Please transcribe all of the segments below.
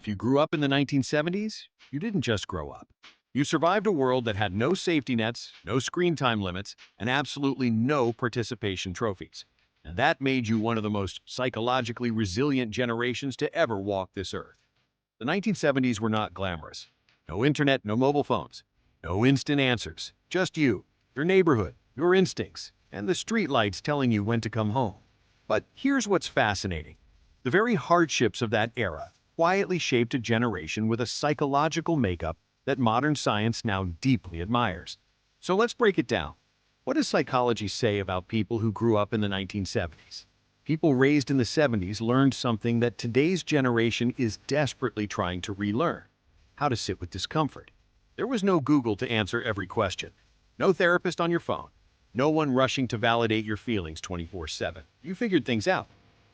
If you grew up in the 1970s, you didn't just grow up. You survived a world that had no safety nets, no screen time limits, and absolutely no participation trophies. And that made you one of the most psychologically resilient generations to ever walk this earth. The 1970s were not glamorous. No internet, no mobile phones, no instant answers. Just you, your neighborhood, your instincts, and the streetlights telling you when to come home. But here's what's fascinating. The very hardships of that era quietly shaped a generation with a psychological makeup that modern science now deeply admires. So let's break it down. What does psychology say about people who grew up in the 1970s? People raised in the 70s learned something that today's generation is desperately trying to relearn: how to sit with discomfort. There was no Google to answer every question, no therapist on your phone, no one rushing to validate your feelings 24/7. You figured things out.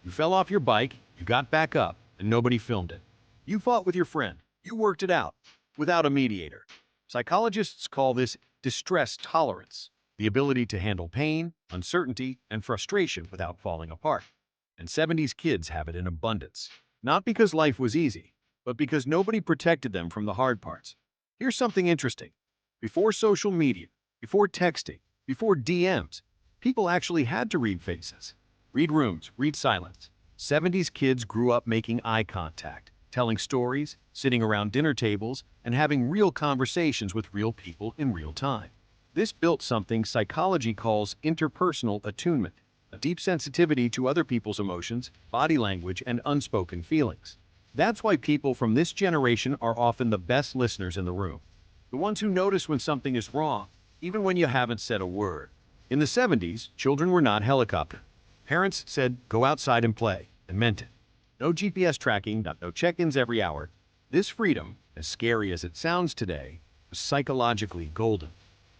You fell off your bike, you got back up, and nobody filmed it. You fought with your friend. You worked it out without a mediator. Psychologists call this distress tolerance, the ability to handle pain, uncertainty, and frustration without falling apart. And 70s kids have it in abundance. Not because life was easy, but because nobody protected them from the hard parts. Here's something interesting. Before social media, before texting, before DMs, people actually had to read faces, read rooms, read silence. 70s kids grew up making eye contact, telling stories, sitting around dinner tables, and having real conversations with real people in real time. This built something psychology calls interpersonal attunement, a deep sensitivity to other people's emotions, body language, and unspoken feelings. That's why people from this generation are often the best listeners in the room, the ones who notice when something is wrong, even when you haven't said a word. In the 70s, children were not helicopter. Parents said, "Go outside and play," and meant it. No GPS tracking, no check-ins every hour. This freedom, as scary as it sounds today, was psychologically golden.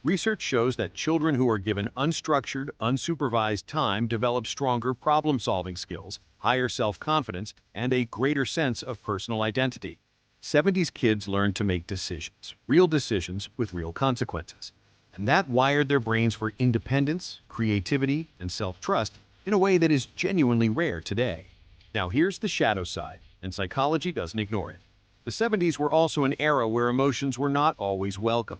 Research shows that children who are given unstructured, unsupervised time develop stronger problem-solving skills, higher self-confidence, and a greater sense of personal identity. 70s kids learned to make decisions, real decisions with real consequences. And that wired their brains for independence, creativity, and self-trust in a way that is genuinely rare today. Now here's the shadow side, and psychology doesn't ignore it. The 70s were also an era where emotions were not always welcome.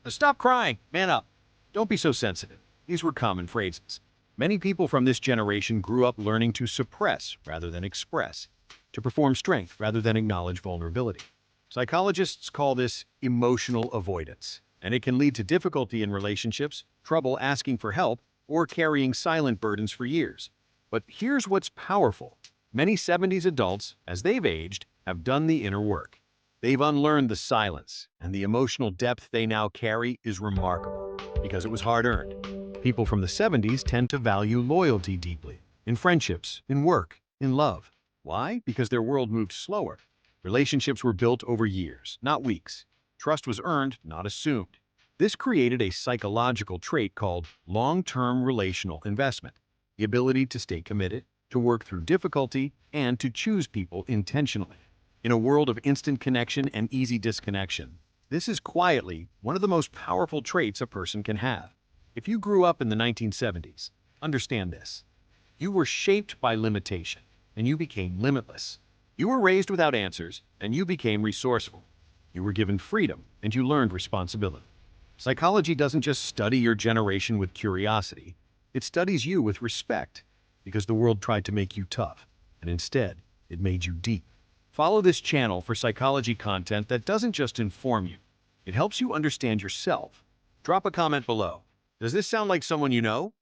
"Stop crying, man up. Don't be so sensitive." These were common phrases. Many people from this generation grew up learning to suppress rather than express, to perform strength rather than acknowledge vulnerability. Psychologists call this emotional avoidance, and it can lead to difficulty in relationships, trouble asking for help, or carrying silent burdens for years. But here's what's powerful. Many 70s adults, as they've aged, have done the inner work. They've unlearned the silence, and the emotional depth they now carry is remarkable, because it was hard-earned. People from the 70s tend to value loyalty deeply, in friendships, in work, in love. Why? Because their world moved slower. Relationships were built over years, not weeks. Trust was earned, not assumed. This created a psychological trait called long-term relational investment, the ability to stay committed, to work through difficulty, and to choose people intentionally. In a world of instant connection and easy disconnection, this is quietly one of the most powerful traits a person can have. If you grew up in the 1970s, understand this. You were shaped by limitation, and you became limitless. You were raised without answers, and you became resourceful. You were given freedom, and you learned responsibility. Psychology doesn't just study your generation with curiosity, it studies you with respect, because the world tried to make you tough, and instead, it made you deep. Follow this channel for psychology content that doesn't just inform you, it helps you understand yourself. Drop a comment below. Does this sound like someone you know?